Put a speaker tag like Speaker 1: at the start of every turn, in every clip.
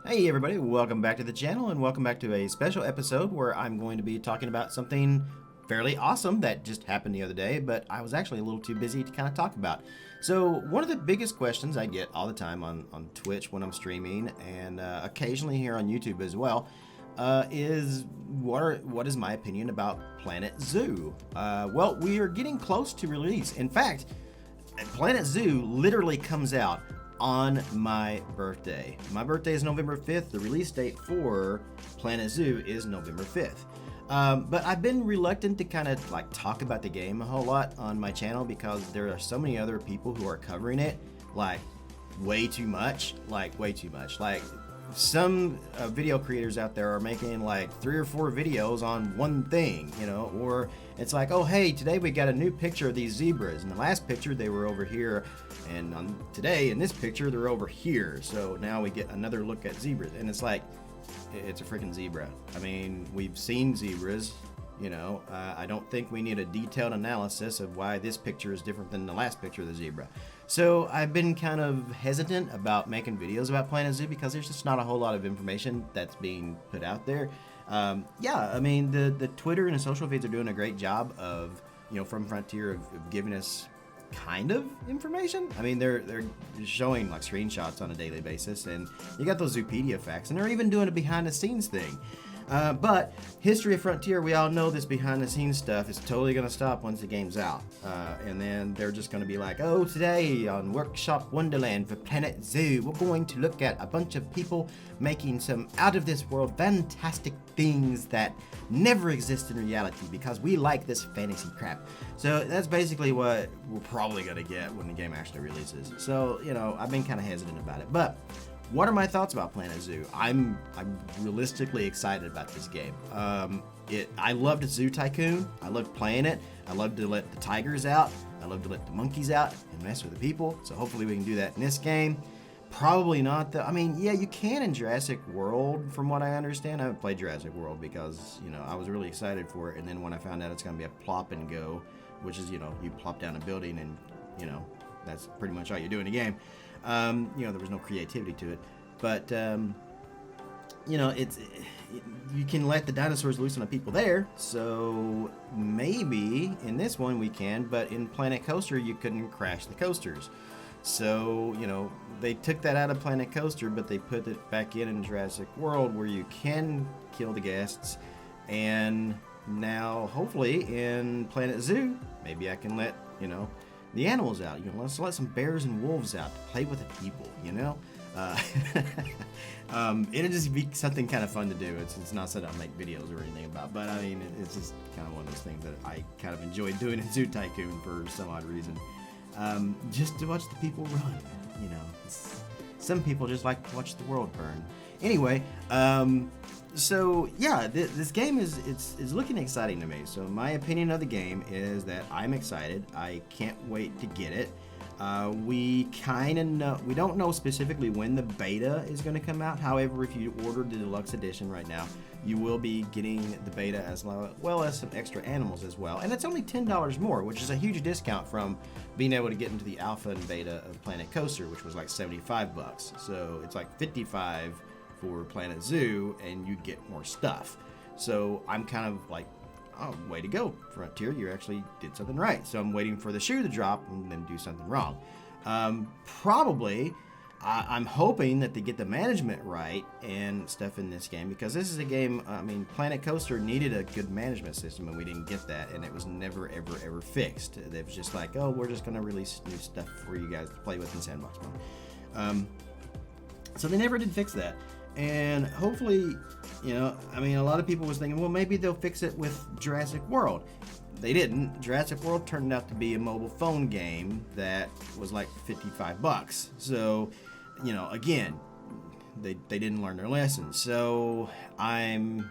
Speaker 1: Hey everybody, welcome back to the channel and welcome back to a special episode where I'm going to be talking about something fairly awesome that just happened the other day, but I was actually a little too busy to kind of talk about. So one of the biggest questions I get all the time on Twitch when I'm streaming and occasionally here on YouTube as well is what is my opinion about Planet Zoo? Well, we are getting close to release. In fact, Planet Zoo literally comes out on my birthday. My birthday is November 5th. The release date for Planet Zoo is November 5th. But I've been reluctant to kind of like talk about the game a whole lot on my channel because there are so many other people who are covering it like way too much. Like some video creators out there are making like 3 or 4 videos on one thing, you know, or it's like, oh hey, today we got a new picture of these zebras. In the last picture they were over here, and today in this picture they're over here. So now we get another look at zebras, and it's like, it's a freaking zebra. I mean, we've seen zebras, you know. I don't think we need a detailed analysis of why this picture is different than the last picture of the zebra. So I've been kind of hesitant about making videos about Planet Zoo because there's just not a whole lot of information that's being put out there. Yeah, I mean, the Twitter and the social feeds are doing a great job of, you know, from Frontier of giving us kind of information. I mean, they're showing like screenshots on a daily basis, and you got those Zoopedia facts, and they're even doing a behind the scenes thing. But History of Frontier, we all know this behind the scenes stuff is totally going to stop once the game's out. And then they're just going to be like, oh, today on Workshop Wonderland for Planet Zoo, we're going to look at a bunch of people making some out of this world fantastic things that never exist in reality because we like this fantasy crap. So that's basically what we're probably going to get when the game actually releases. So, you know, I've been kind of hesitant about it. But what are my thoughts about Planet Zoo? I'm realistically excited about this game. I loved Zoo Tycoon. I loved playing it. I loved to let the tigers out. I loved to let the monkeys out and mess with the people. So hopefully we can do that in this game. Probably not. I mean, yeah, you can in Jurassic World, from what I understand. I haven't played Jurassic World because, you know, I was really excited for it. And then when I found out it's going to be a plop and go, which is, you know, you plop down a building and, you know, that's pretty much all you do in a game. You know, there was no creativity to it, but you know, you can let the dinosaurs loose on the people there. So maybe in this one we can, but in Planet Coaster you couldn't crash the coasters. So, you know, they took that out of Planet Coaster, but they put it back in Jurassic World where you can kill the guests. And now, hopefully, in Planet Zoo, maybe I can let, you know, the animals out. You know, let's let some bears and wolves out to play with the people, you know? It'll just be something kind of fun to do. It's not something I'll make videos or anything about, but I mean, it's just kind of one of those things that I kind of enjoy doing in Zoo Tycoon for some odd reason. Just to watch the people run, you know. Some people just like to watch the world burn. Anyway, so yeah, this game is looking exciting to me. So my opinion of the game is that I'm excited. I can't wait to get it. We kind of know, we don't know specifically when the beta is going to come out. However, if you ordered the deluxe edition right now, you will be getting the beta as well as some extra animals as well. And it's only $10 more, which is a huge discount from being able to get into the alpha and beta of Planet Coaster, which was like 75 bucks. So it's like 55 for Planet Zoo, and you get more stuff. So I'm kind of like, oh, way to go, Frontier, you actually did something right. So I'm waiting for the shoe to drop and then do something wrong. Probably, I'm hoping that they get the management right and stuff in this game, because this is a game, I mean, Planet Coaster needed a good management system, and we didn't get that, and it was never, ever, ever fixed. It was just like, oh, we're just going to release new stuff for you guys to play with in Sandbox mode. So they never did fix that. And hopefully, you know, I mean, a lot of people was thinking, well, maybe they'll fix it with Jurassic World. They didn't. Jurassic World turned out to be a mobile phone game that was like 55 bucks. So, you know, again, they didn't learn their lesson. So I'm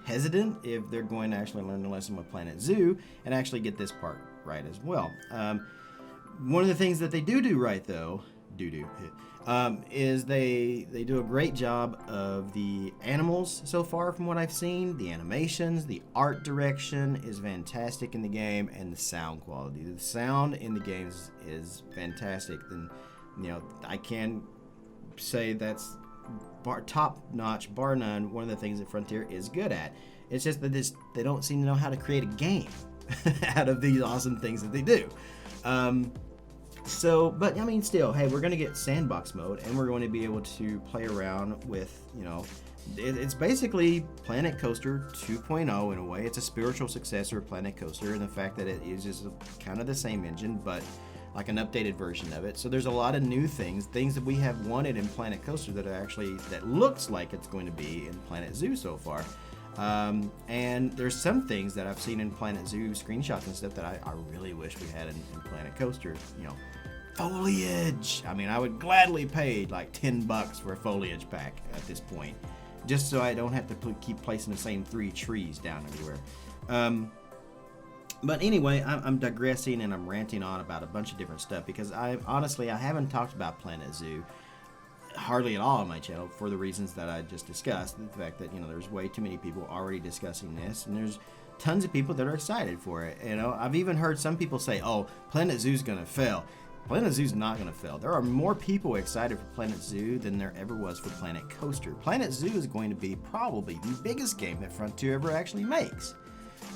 Speaker 1: hesitant if they're going to actually learn the lesson with Planet Zoo and actually get this part right as well. One of the things that they do right, though, is they do a great job of the animals so far from what I've seen. The animations, the art direction is fantastic in the game, and the sound quality. The sound in the games is fantastic. And, you know, I can say that's top-notch, bar none, one of the things that Frontier is good at. It's just that they don't seem to know how to create a game out of these awesome things that they do. But I mean, still, hey, we're going to get sandbox mode, and we're going to be able to play around with, it's basically Planet Coaster 2.0 in a way. It's a spiritual successor of Planet Coaster, and the fact that it uses kind of the same engine, but like an updated version of it. So there's a lot of new things that we have wanted in Planet Coaster that looks like it's going to be in Planet Zoo so far. And there's some things that I've seen in Planet Zoo screenshots and stuff that I really wish we had in Planet Coaster. Foliage. I mean, I would gladly pay like $10 for a foliage pack at this point, just so I don't have to keep placing the same 3 trees down everywhere. But anyway, I'm digressing and I'm ranting on about a bunch of different stuff because I haven't talked about Planet Zoo hardly at all on my channel for the reasons that I just discussed. The fact that, there's way too many people already discussing this, and there's tons of people that are excited for it. I've even heard some people say, oh, Planet Zoo's gonna fail. Planet Zoo's not gonna fail. There are more people excited for Planet Zoo than there ever was for Planet Coaster. Planet Zoo is going to be probably the biggest game that Frontier ever actually makes.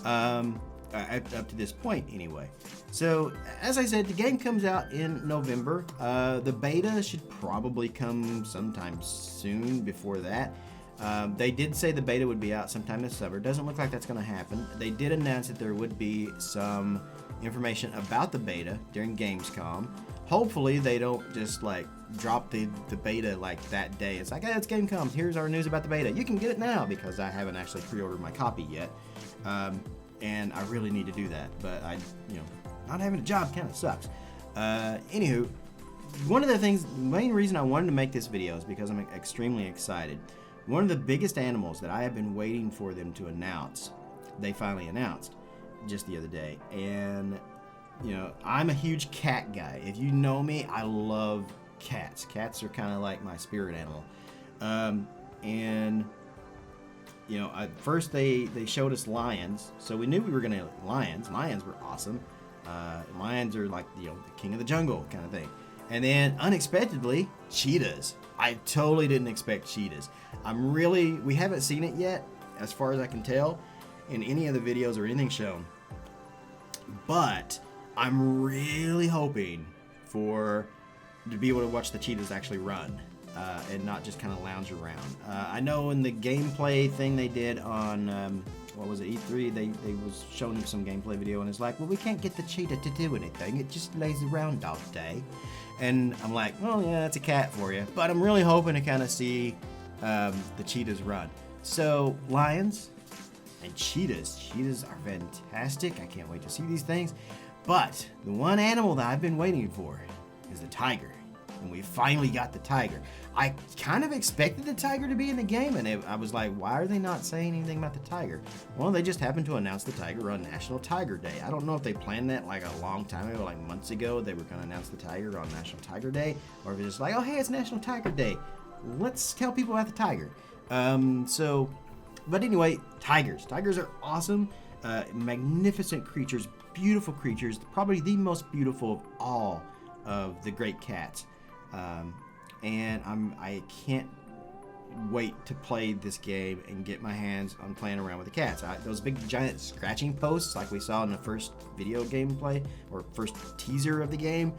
Speaker 1: Up to this point anyway. So as I said, the game comes out in November. The beta should probably come sometime soon before that. They did say the beta would be out sometime this summer. Doesn't look like that's going to happen. They did announce that there would be some information about the beta during Gamescom. Hopefully they don't just like drop the beta like that day. It's like, hey, it's Gamescom, here's our news about the beta, you can get it now, because I haven't actually pre-ordered my copy yet. And I really need to do that, but not having a job kind of sucks. Anywho, one of the main reason I wanted to make this video is because I'm extremely excited. One of the biggest animals that I have been waiting for them to announce, they finally announced just the other day. And, I'm a huge cat guy. If you know me, I love cats. Cats are kind of like my spirit animal. At first they showed us lions, so we knew we were gonna lions. Lions were awesome. Lions are like the king of the jungle kind of thing. And then unexpectedly, cheetahs. I totally didn't expect cheetahs. We haven't seen it yet, as far as I can tell, in any of the videos or anything shown. But I'm really hoping to be able to watch the cheetahs actually run. And not just kind of lounge around. I know in the gameplay thing they did on, E3, they was showing him some gameplay video, and it's like, well, we can't get the cheetah to do anything. It just lays around all day. And I'm like, well, yeah, that's a cat for you. But I'm really hoping to kind of see the cheetahs run. So, lions and cheetahs. Cheetahs are fantastic. I can't wait to see these things. But the one animal that I've been waiting for is the tiger. And we finally got the tiger. I kind of expected the tiger to be in the game, and I was like, why are they not saying anything about the tiger? Well, they just happened to announce the tiger on National Tiger Day. I don't know if they planned that like a long time ago, like months ago, they were going to announce the tiger on National Tiger Day, or if it's just like, oh, hey, it's National Tiger Day. Let's tell people about the tiger. But anyway, tigers. Tigers are awesome, magnificent creatures, beautiful creatures, probably the most beautiful of all of the great cats. And I can't wait to play this game and get my hands on playing around with the cats. Those big giant scratching posts like we saw in the first video gameplay or first teaser of the game,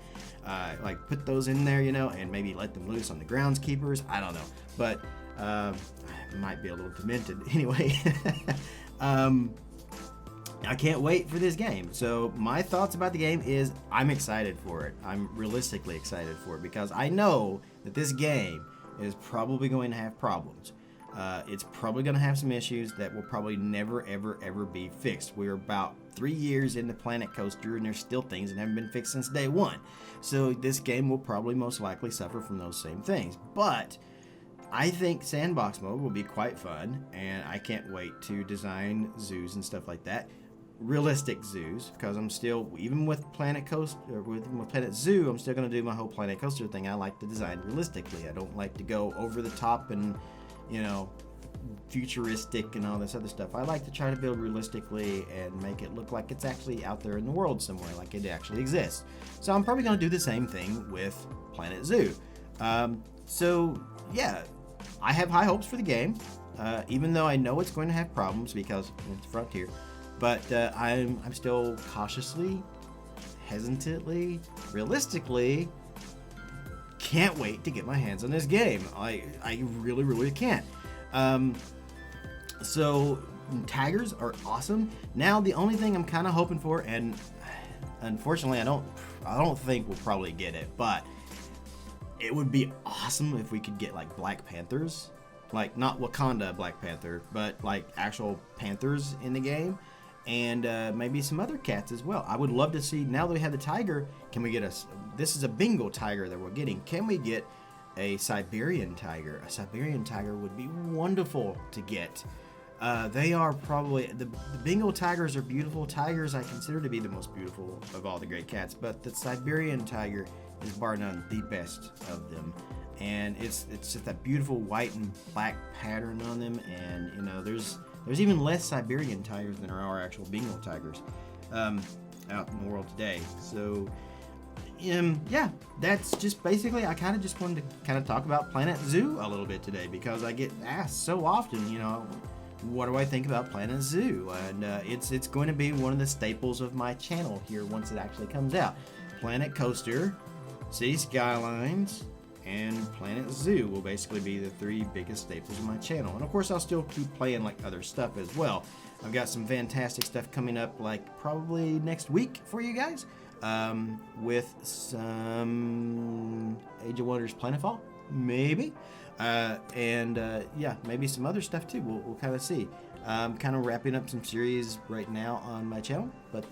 Speaker 1: like put those in there, and maybe let them loose on the groundskeepers. I don't know, but I might be a little demented. Anyway, I can't wait for this game. So my thoughts about the game is I'm excited for it. I'm realistically excited for it because I know that this game is probably going to have problems. It's probably going to have some issues that will probably never, ever, ever be fixed. We're about 3 years into Planet Coaster and there's still things that haven't been fixed since day one. So this game will probably most likely suffer from those same things. But I think sandbox mode will be quite fun, and I can't wait to design zoos and stuff like that. Realistic zoos, because I'm still, even with Planet Coaster, or with Planet Zoo, I'm still going to do my whole Planet Coaster thing. I like to design realistically. I don't like to go over the top and, futuristic and all this other stuff. I like to try to build realistically and make it look like it's actually out there in the world somewhere, like it actually exists. So I'm probably going to do the same thing with Planet Zoo. So, yeah, I have high hopes for the game, even though I know it's going to have problems because it's Frontier. But I'm still cautiously, hesitantly, realistically, can't wait to get my hands on this game. I really, really can't. So Tigers are awesome. Now the only thing I'm kind of hoping for, and unfortunately I don't think we'll probably get it, but it would be awesome if we could get like Black Panthers, like not Wakanda Black Panther, but like actual panthers in the game, and maybe some other cats as well. I would love to see, now that we have the tiger, can we get this is a Bengal tiger that we're getting, can we get a Siberian tiger? A Siberian tiger would be wonderful to get. They are probably, the Bengal tigers are beautiful. Tigers I consider to be the most beautiful of all the great cats, but the Siberian tiger is bar none the best of them. And it's just that beautiful white and black pattern on them, and you know, there's even less Siberian tigers than there are actual Bengal tigers out in the world today. So yeah, that's just basically, I kind of just wanted to kind of talk about Planet Zoo a little bit today, because I get asked so often, you know, what do I think about Planet Zoo? And it's going to be one of the staples of my channel here once it actually comes out. Planet Coaster, City Skylines, and Planet Zoo will basically be the three biggest staples of my channel. And of course I'll still keep playing like other stuff as well. I've got some fantastic stuff coming up, like probably next week for you guys, with some Age of Wonders Planetfall, maybe. Yeah, maybe some other stuff too. We'll kind of see. I'm kind of wrapping up some series right now on my channel, but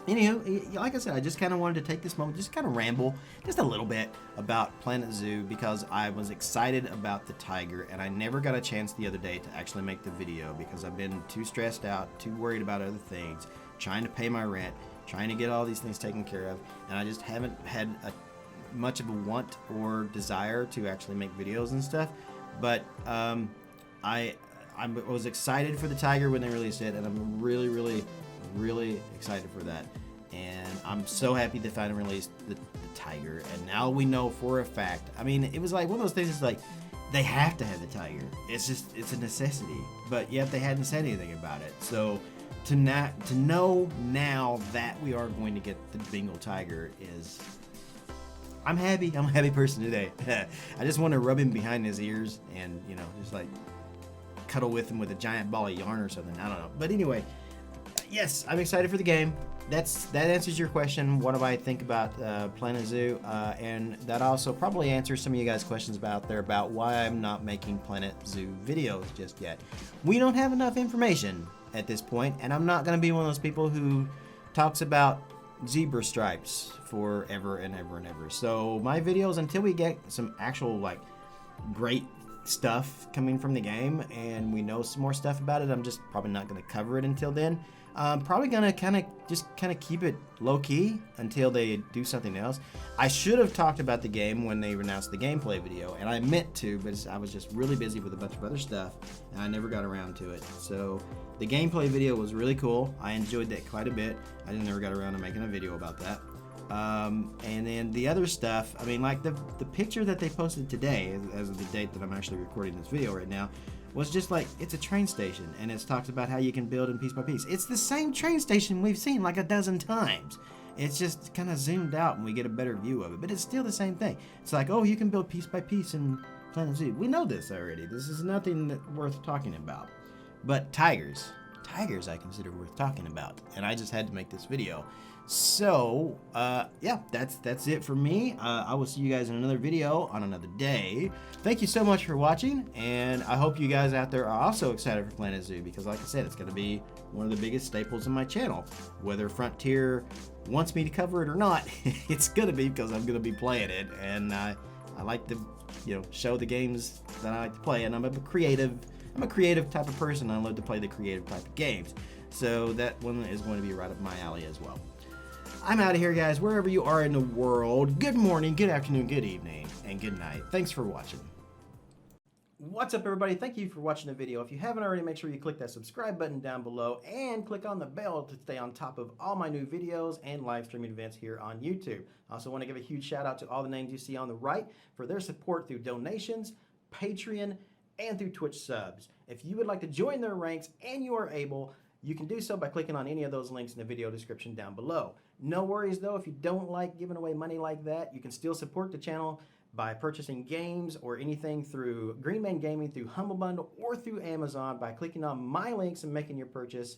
Speaker 1: anywho, like I said, I just kind of wanted to take this moment, just kind of ramble just a little bit about Planet Zoo, because I was excited about the tiger, and I never got a chance the other day to actually make the video because I've been too stressed out, too worried about other things, trying to pay my rent, trying to get all these things taken care of, and I just haven't had much of a want or desire to actually make videos and stuff. But I was excited for the tiger when they released it, and I'm really, really, really excited for that. And I'm so happy they finally released the tiger, and now we know for a fact. I mean, it was like one of those things, it's like they have to have the tiger, it's a necessity, but yet they hadn't said anything about it. So to know now that we are going to get the Bengal tiger is, I'm happy. I'm a happy person today. I just want to rub him behind his ears and, you know, just like cuddle with him with a giant ball of yarn or something. I don't know. But anyway, yes, I'm excited for the game. That answers your question. What do I think about Planet Zoo? And that also probably answers some of you guys' questions out there about why I'm not making Planet Zoo videos just yet. We don't have enough information at this point, and I'm not going to be one of those people who talks about zebra stripes forever and ever and ever. So my videos, until we get some actual like great stuff coming from the game and we know some more stuff about it, I'm just probably not going to cover it until then. I'm probably going to kind of keep it low-key until they do something else. I should have talked about the game when they announced the gameplay video, and I meant to, but I was just really busy with a bunch of other stuff, and I never got around to it. So the gameplay video was really cool. I enjoyed that quite a bit. I never got around to making a video about that. And then the other stuff, I mean, like the picture that they posted today, as of the date that I'm actually recording this video right now, was just like, it's a train station, and it talks about how you can build in piece by piece. It's the same train station we've seen like a dozen times. It's just kind of zoomed out and we get a better view of it, but it's still the same thing. It's like, oh, you can build piece by piece in Planet Zoo. We know this already. This is nothing worth talking about. But tigers I consider worth talking about, and I just had to make this video. So yeah, that's it for me. I will see you guys in another video on another day. Thank you so much for watching, and I hope you guys out there are also excited for Planet Zoo, because like I said, it's going to be one of the biggest staples in my channel. Whether Frontier wants me to cover it or not, it's going to be, because I'm going to be playing it, and I like to, you know, show the games that I like to play, and I'm a creative type of person. I love to play the creative type of games, so that one is going to be right up my alley as well. I'm out of here, guys. Wherever you are in the world, good morning, good afternoon, good evening, and good night. Thanks for watching. What's up, everybody? Thank you for watching the video. If you haven't already, make sure you click that subscribe button down below and click on the bell to stay on top of all my new videos and live streaming events here on YouTube. I also want to give a huge shout out to all the names you see on the right for their support through donations, Patreon and through Twitch subs. If you would like to join their ranks and you are able, you can do so by clicking on any of those links in the video description down below. No worries though, if you don't like giving away money like that, you can still support the channel by purchasing games or anything through Greenman Gaming, through Humble Bundle, or through Amazon by clicking on my links and making your purchase.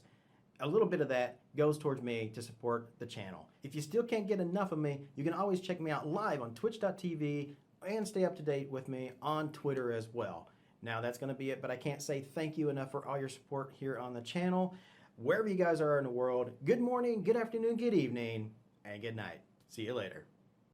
Speaker 1: A little bit of that goes towards me to support the channel. If you still can't get enough of me, you can always check me out live on twitch.tv and stay up to date with me on Twitter as well. Now that's going to be it, but I can't say thank you enough for all your support here on the channel. Wherever you guys are in the world, good morning, good afternoon, good evening, and good night. See you later.